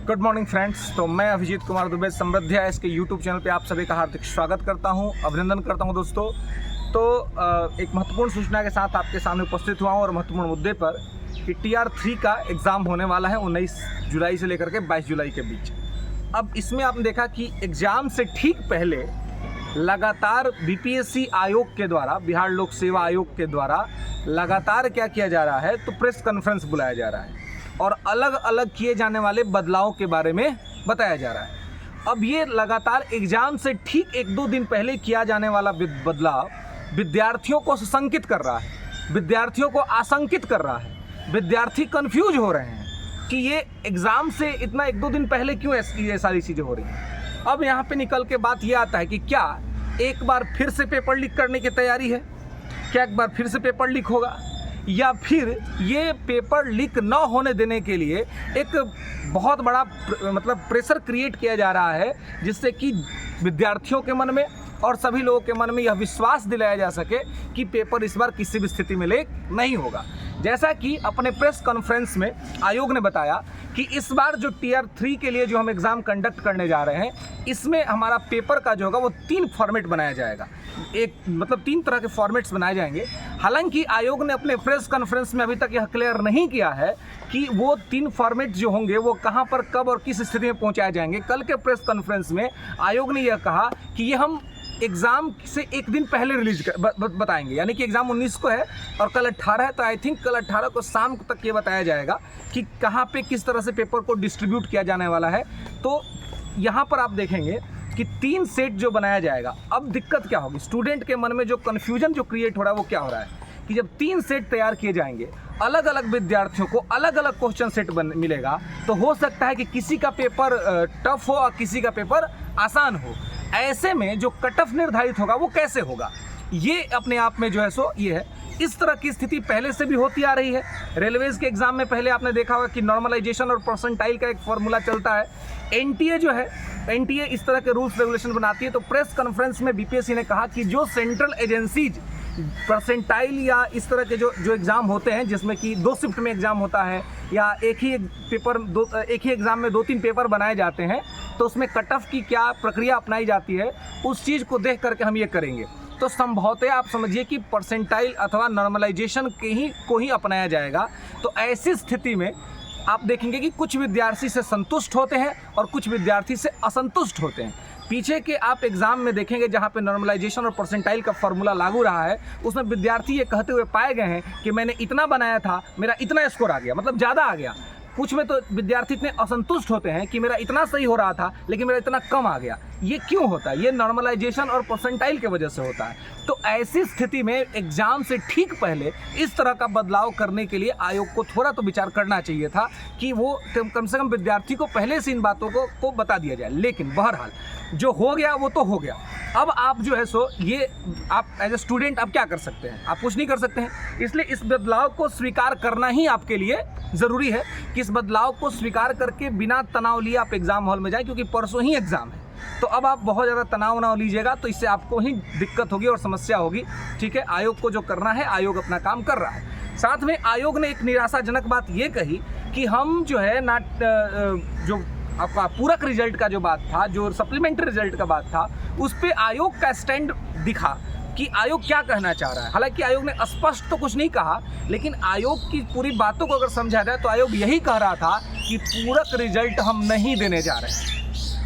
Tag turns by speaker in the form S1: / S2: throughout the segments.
S1: Good morning friends. तो मैं अभिजीत कुमार दुबे समृद्धिया इसके यूट्यूब चैनल पे आप सभी का हार्दिक स्वागत करता हूं, अभिनंदन करता हूं दोस्तों। तो एक महत्वपूर्ण सूचना के साथ आपके सामने उपस्थित हुआ हूं और महत्वपूर्ण मुद्दे पर कि TR3 का एग्ज़ाम होने वाला है 19 जुलाई से लेकर के 22 जुलाई के बीच। अब इसमें आपने देखा कि एग्ज़ाम से ठीक पहले लगातार BPSC आयोग के द्वारा, बिहार लोक सेवा आयोग के द्वारा लगातार क्या किया जा रहा है, तो प्रेस कॉन्फ्रेंस बुलाया जा रहा है और अलग अलग किए जाने वाले बदलावों के बारे में बताया जा रहा है। अब ये लगातार एग्ज़ाम से ठीक 1-2 दिन पहले किया जाने वाला बदलाव विद्यार्थियों को सशंकित कर रहा है, विद्यार्थियों को आशंकित कर रहा है। विद्यार्थी कंफ्यूज हो रहे हैं कि ये एग्ज़ाम से इतना 1-2 दिन पहले क्यों ये सारी चीज़ें हो रही हैं। अब यहाँ पे निकल के बात ये आता है कि क्या एक बार फिर से पेपर लीक करने की तैयारी है, क्या एक बार फिर से पेपर लीक होगा, या फिर ये पेपर लीक न होने देने के लिए एक बहुत बड़ा प्रेशर क्रिएट किया जा रहा है, जिससे कि विद्यार्थियों के मन में और सभी लोगों के मन में यह विश्वास दिलाया जा सके कि पेपर इस बार किसी भी स्थिति में लीक नहीं होगा। जैसा कि अपने प्रेस कॉन्फ्रेंस में आयोग ने बताया कि इस बार जो TR3 के लिए जो हम एग्ज़ाम कंडक्ट करने जा रहे हैं, इसमें हमारा पेपर का जो होगा वो 3 फॉर्मेट बनाया जाएगा। 3 तरह के फॉर्मेट्स बनाए जाएंगे। हालांकि आयोग ने अपने प्रेस कॉन्फ्रेंस में अभी तक यह क्लियर नहीं किया है कि वो 3 फॉर्मेट जो होंगे वो कहाँ पर, कब और किस स्थिति में पहुँचाए जाएंगे। कल के प्रेस कॉन्फ्रेंस में आयोग ने यह कहा कि ये हम एग्ज़ाम से 1 दिन पहले बताएंगे, यानी कि एग्ज़ाम 19 को है और कल 18 है, तो आई थिंक कल 18 को शाम तक ये बताया जाएगा कि कहाँ पे किस तरह से पेपर को डिस्ट्रीब्यूट किया जाने वाला है। तो यहाँ पर आप देखेंगे कि 3 सेट जो बनाया जाएगा। अब दिक्कत क्या होगी, स्टूडेंट के मन में जो कन्फ्यूजन जो क्रिएट हो रहा है वो क्या हो रहा है कि जब 3 सेट तैयार किए जाएंगे, अलग अलग विद्यार्थियों को अलग अलग क्वेश्चन सेट मिलेगा, तो हो सकता है कि किसी का पेपर टफ हो और किसी का पेपर आसान हो। ऐसे में जो कट ऑफ निर्धारित होगा वो कैसे होगा, ये अपने आप में जो है सो ये है। इस तरह की स्थिति पहले से भी होती आ रही है। रेलवेज़ के एग्ज़ाम में पहले आपने देखा होगा कि नॉर्मलाइजेशन और परसेंटाइल का एक फॉर्मूला चलता है। NTA जो है, NTA इस तरह के रूल्स रेगुलेशन बनाती है। तो प्रेस कॉन्फ्रेंस में BPSC ने कहा कि जो सेंट्रल एजेंसीज परसेंटाइल या इस तरह के जो एग्ज़ाम होते हैं, जिसमें कि 2 शिफ्ट में एग्ज़ाम होता है या एक ही एग्ज़ाम में 2-3 पेपर बनाए जाते हैं, तो उसमें कट ऑफ की क्या प्रक्रिया अपनाई जाती है, उस चीज़ को देख करके हम ये करेंगे। तो संभवतः आप समझिए कि परसेंटाइल अथवा नॉर्मलाइजेशन को ही अपनाया जाएगा। तो ऐसी स्थिति में आप देखेंगे कि कुछ विद्यार्थी से संतुष्ट होते हैं और कुछ विद्यार्थी से असंतुष्ट होते हैं। पीछे के आप एग्ज़ाम में देखेंगे जहाँ पे नॉर्मलाइजेशन और परसेंटाइल का फॉर्मूला लागू रहा है, उसमें विद्यार्थी ये कहते हुए पाए गए हैं कि मैंने इतना बनाया था, मेरा इतना स्कोर आ गया, मतलब ज़्यादा आ गया। कुछ में तो विद्यार्थी इतने असंतुष्ट होते हैं कि मेरा इतना सही हो रहा था लेकिन मेरा इतना कम आ गया। ये क्यों होता है? ये नॉर्मलाइजेशन और परसेंटाइल की वजह से होता है। तो ऐसी स्थिति में एग्ज़ाम से ठीक पहले इस तरह का बदलाव करने के लिए आयोग को थोड़ा तो विचार करना चाहिए था कि वो कम से कम विद्यार्थी को पहले से इन बातों को बता दिया जाए। लेकिन बहरहाल जो हो गया वो तो हो गया। अब आप जो है सो ये आप एज ए स्टूडेंट आप क्या कर सकते हैं? आप कुछ नहीं कर सकते हैं। इसलिए इस बदलाव को स्वीकार करना ही आपके लिए ज़रूरी है कि इस बदलाव को स्वीकार करके बिना तनाव लिए आप एग्ज़ाम हॉल में जाएं, क्योंकि परसों ही एग्ज़ाम है। तो अब आप बहुत ज़्यादा तनाव ना लीजिएगा, तो इससे आपको ही दिक्कत होगी और समस्या होगी। ठीक है, आयोग को जो करना है, आयोग अपना काम कर रहा है। साथ में आयोग ने एक निराशाजनक बात ये कही कि हम जो है ना, जो आपका पूरक रिजल्ट का जो बात था, जो सप्लीमेंट्री रिजल्ट का बात था, उस पर आयोग का स्टैंड दिखा कि आयोग क्या कहना चाह रहा है। हालांकि आयोग ने स्पष्ट तो कुछ नहीं कहा, लेकिन आयोग की पूरी बातों को अगर समझा जाए तो आयोग यही कह रहा था कि पूरक रिजल्ट हम नहीं देने जा रहे हैं।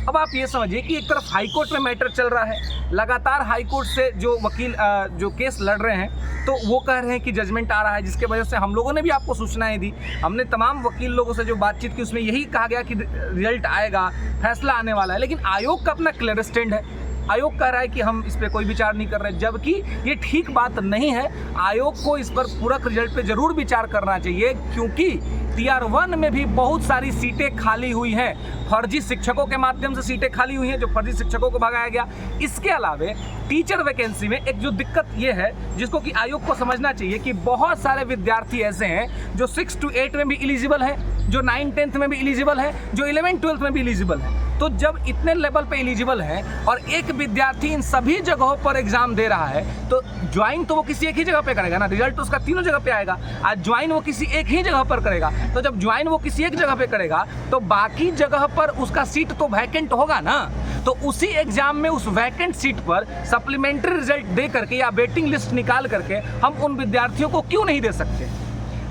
S1: अब आप ये समझिए कि एक तरफ हाईकोर्ट में मैटर चल रहा है, लगातार हाईकोर्ट से जो वकील जो केस लड़ रहे हैं, तो वो कह रहे हैं कि जजमेंट आ रहा है, जिसके वजह से हम लोगों ने भी आपको सूचनाएं दी। हमने तमाम वकील लोगों से जो बातचीत की उसमें यही कहा गया कि रिजल्ट आएगा, फैसला आने वाला है। लेकिन आयोग का अपना क्लियर स्टैंड है। आयोग कह रहा है कि हम इस पर कोई विचार नहीं कर रहे, जबकि ये ठीक बात नहीं है। आयोग को इस पर पूरक रिजल्ट पे ज़रूर विचार करना चाहिए, क्योंकि TR1 में भी बहुत सारी सीटें खाली हुई हैं। फर्जी शिक्षकों के माध्यम से सीटें खाली हुई हैं, जो फर्जी शिक्षकों को भगाया गया। इसके अलावे टीचर वैकेंसी में एक जो दिक्कत ये है, जिसको कि आयोग को समझना चाहिए कि बहुत सारे विद्यार्थी ऐसे हैं जो 6 to 8 में भी एलिजिबल हैं, जो 9-10th में भी एलिजिबल हैं, जो 11-12th में भी एलिजिबल हैं। तो जब इतने लेवल पे एलिजिबल हैं और एक विद्यार्थी इन सभी जगहों पर एग्जाम दे रहा है, तो ज्वाइन तो वो किसी एक ही जगह पे करेगा ना, रिजल्ट तो उसका तीनों जगह पे आएगा। आज ज्वाइन वो किसी एक ही जगह पर करेगा, तो जब ज्वाइन वो किसी एक जगह पे करेगा तो बाकी जगह पर उसका सीट तो वैकेंट होगा ना। तो उसी एग्जाम में उस वैकेंट सीट पर सप्लीमेंट्री रिजल्ट दे करके या वेटिंग लिस्ट निकाल करके हम उन विद्यार्थियों को क्यों नहीं दे सकते?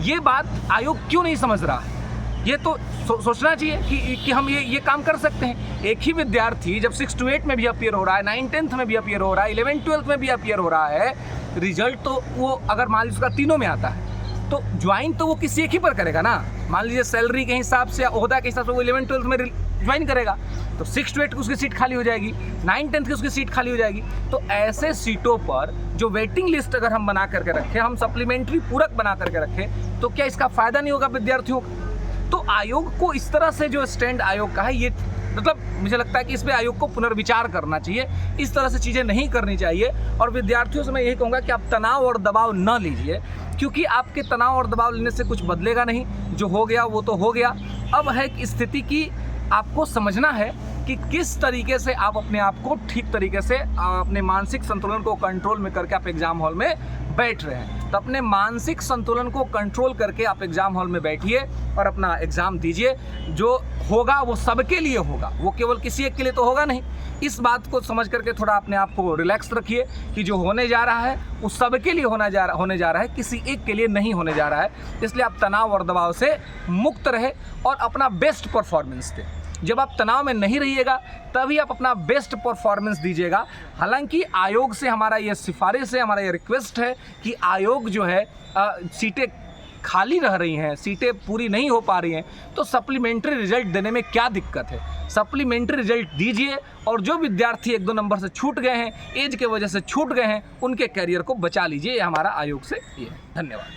S1: ये बात आयोग क्यों नहीं समझ रहा है? ये तो सोचना चाहिए कि हम ये काम कर सकते हैं। एक ही विद्यार्थी जब 6 to 8 में भी अपीयर हो रहा है, 9 10th में भी अपीयर हो रहा है, 11 12th में भी अपीयर हो रहा है, रिजल्ट तो वो अगर मान लीजिए उसका तीनों में आता है तो ज्वाइन तो वो किसी एक ही पर करेगा ना। मान लीजिए सैलरी के हिसाब से या ओहदा के हिसाब से वो 11 12th में ज्वाइन करेगा, तो 6 to 8 की उसकी सीट खाली हो जाएगी, 9 10th की उसकी सीट खाली हो जाएगी। तो ऐसे सीटों पर जो वेटिंग लिस्ट अगर हम बना करके रखें, हम सप्लीमेंट्री पूरक बना करके रखें, तो क्या इसका फ़ायदा नहीं होगा विद्यार्थियों को? तो आयोग को इस तरह से जो स्टैंड आयोग का है, ये मतलब मुझे लगता है कि इस पर आयोग को पुनर्विचार करना चाहिए। इस तरह से चीज़ें नहीं करनी चाहिए। और विद्यार्थियों से मैं यही कहूँगा कि आप तनाव और दबाव न लीजिए, क्योंकि आपके तनाव और दबाव लेने से कुछ बदलेगा नहीं। जो हो गया वो तो हो गया। अब है कि स्थिति की आपको समझना है कि किस तरीके से आप अपने आप को ठीक तरीके से अपने मानसिक संतुलन को कंट्रोल में करके आप एग्ज़ाम हॉल में बैठ रहे हैं। तो अपने मानसिक संतुलन को कंट्रोल करके आप एग्ज़ाम हॉल में बैठिए और अपना एग्ज़ाम दीजिए। जो होगा वो सबके लिए होगा, वो केवल किसी एक के लिए तो होगा नहीं। इस बात को समझ करके थोड़ा अपने आप को रिलैक्स रखिए कि जो होने जा रहा है वो सबके लिए होने जा रहा है, किसी एक के लिए नहीं होने जा रहा है। इसलिए आप तनाव और दबाव से मुक्त रहे और अपना बेस्ट परफॉर्मेंस दें। जब आप तनाव में नहीं रहिएगा तभी आप अपना बेस्ट परफॉर्मेंस दीजिएगा। हालांकि आयोग से हमारा ये सिफारिश है, हमारा ये रिक्वेस्ट है कि आयोग जो है सीटें खाली रह रही हैं, सीटें पूरी नहीं हो पा रही हैं, तो सप्लीमेंट्री रिजल्ट देने में क्या दिक्कत है? सप्लीमेंट्री रिजल्ट दीजिए और जो विद्यार्थी 1-2 नंबर से छूट गए हैं, एज के वजह से छूट गए हैं, उनके कैरियर को बचा लीजिए। ये हमारा आयोग से ये है। धन्यवाद।